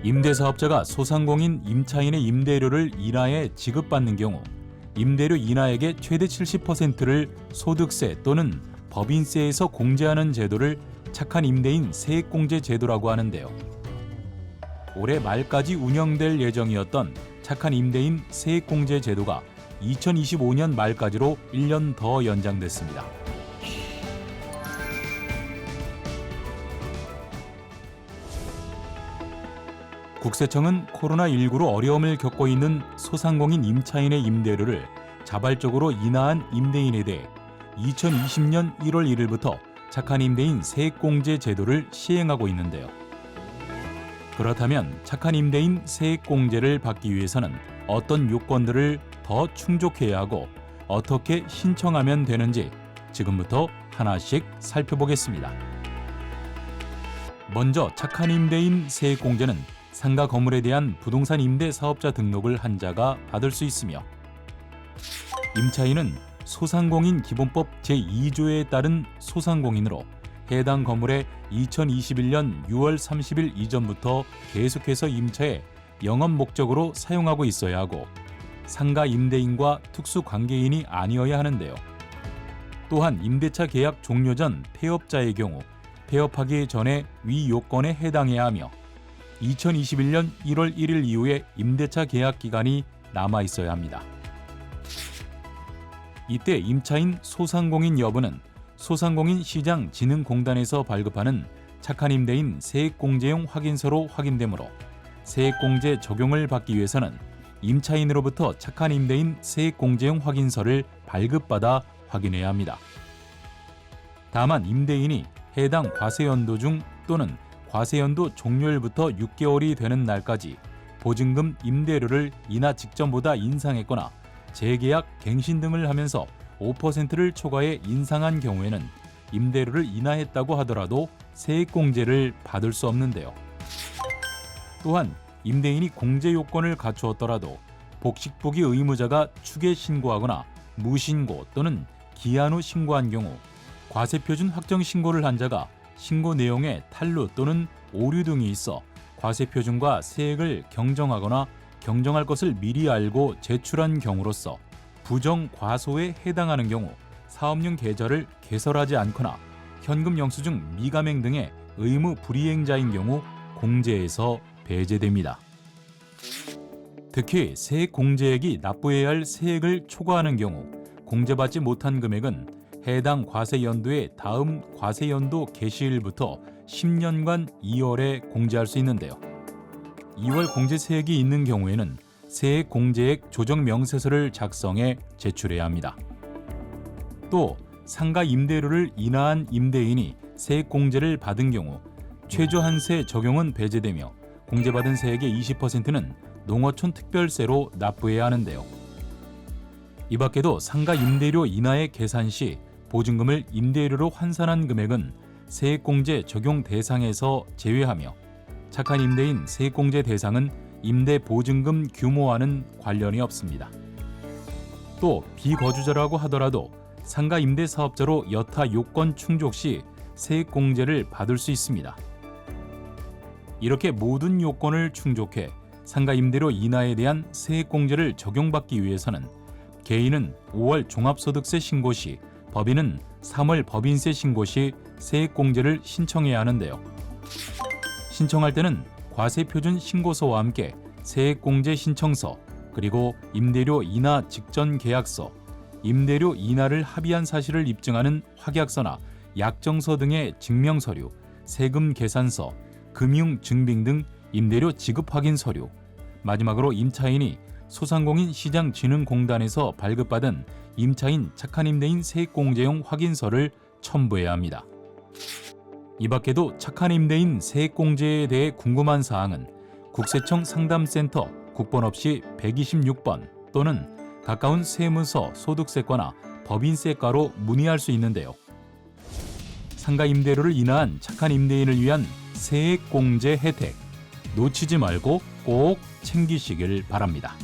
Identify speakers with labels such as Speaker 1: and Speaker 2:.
Speaker 1: 임대사업자가 소상공인 임차인의 임대료를 인하해 지급받는 경우 임대료 인하액의 최대 70%를 소득세 또는 법인세에서 공제하는 제도를 착한 임대인 세액공제 제도라고 하는데요. 올해 말까지 운영될 예정이었던 착한 임대인 세액공제 제도가 2025년 말까지로 1년 더 연장됐습니다. 국세청은 코로나19로 어려움을 겪고 있는 소상공인 임차인의 임대료를 자발적으로 인하한 임대인에 대해 2020년 1월 1일부터 착한 임대인 세액공제 제도를 시행하고 있는데요. 그렇다면 착한 임대인 세액공제를 받기 위해서는 어떤 요건들을 더 충족해야 하고 어떻게 신청하면 되는지 지금부터 하나씩 살펴보겠습니다. 먼저 착한 임대인 세액공제는 상가 건물에 대한 부동산 임대 사업자 등록을 한 자가 받을 수 있으며 임차인은 소상공인 기본법 제2조에 따른 소상공인으로 해당 건물에 2021년 6월 30일 이전부터 계속해서 임차해 영업 목적으로 사용하고 있어야 하고 상가 임대인과 특수관계인이 아니어야 하는데요. 또한 임대차 계약 종료 전 폐업자의 경우 폐업하기 전에 위 요건에 해당해야 하며 2021년 1월 1일 이후에 임대차 계약 기간이 남아 있어야 합니다. 이때 임차인 소상공인 여부는 소상공인 시장 진흥공단에서 발급하는 착한 임대인 세액공제용 확인서로 확인되므로 세액공제 적용을 받기 위해서는 임차인으로부터 착한 임대인 세액공제용 확인서를 발급받아 확인해야 합니다. 다만 임대인이 해당 과세연도 중 또는 과세연도 종료일부터 6개월이 되는 날까지 보증금 임대료를 인하 직전보다 인상했거나 재계약, 갱신 등을 하면서 5%를 초과해 인상한 경우에는 임대료를 인하했다고 하더라도 세액공제를 받을 수 없는데요. 또한 임대인이 공제 요건을 갖추었더라도 복식부기 의무자가 추계 신고하거나 무신고 또는 기한 후 신고한 경우 과세표준 확정 신고를 한 자가 신고 내용에 탈루 또는 오류 등이 있어 과세표준과 세액을 경정하거나 경정할 것을 미리 알고 제출한 경우로서 부정과소에 해당하는 경우 사업용 계좌를 개설하지 않거나 현금 영수증 미감행 등의 의무 불이행자인 경우 공제에서 배제됩니다. 특히 세액 공제액이 납부해야 할 세액을 초과하는 경우 공제받지 못한 금액은 해당 과세연도의 다음 과세연도 개시일부터 10년간 2월에 공제할 수 있는데요. 2월 공제세액이 있는 경우에는 세액 공제액 조정 명세서를 작성해 제출해야 합니다. 또 상가 임대료를 인하한 임대인이 세액 공제를 받은 경우 최저 한세 적용은 배제되며 공제받은 세액의 20%는 농어촌 특별세로 납부해야 하는데요. 이 밖에도 상가 임대료 인하의 계산 시 보증금을 임대료로 환산한 금액은 세액공제 적용 대상에서 제외하며 착한 임대인 세액공제 대상은 임대 보증금 규모와는 관련이 없습니다. 또 비거주자라고 하더라도 상가 임대 사업자로 여타 요건 충족 시 세액공제를 받을 수 있습니다. 이렇게 모든 요건을 충족해 상가 임대료 인하에 대한 세액공제를 적용받기 위해서는 개인은 5월 종합소득세 신고 시 법인은 3월 법인세 신고 시 세액공제를 신청해야 하는데요. 신청할 때는 과세표준 신고서와 함께 세액공제 신청서, 그리고 임대료 인하 직전 계약서, 임대료 인하를 합의한 사실을 입증하는 확약서나 약정서 등의 증명서류, 세금 계산서, 금융증빙 등 임대료 지급 확인 서류, 마지막으로 임차인이 소상공인 시장진흥공단에서 발급받은 임차인 착한 임대인 세액공제용 확인서를 첨부해야 합니다. 이 밖에도 착한 임대인 세액공제에 대해 궁금한 사항은 국세청 상담센터 국번 없이 126번 또는 가까운 세무서 소득세과나 법인세과로 문의할 수 있는데요. 상가 임대료를 인하한 착한 임대인을 위한 세액공제 혜택 놓치지 말고 꼭 챙기시길 바랍니다.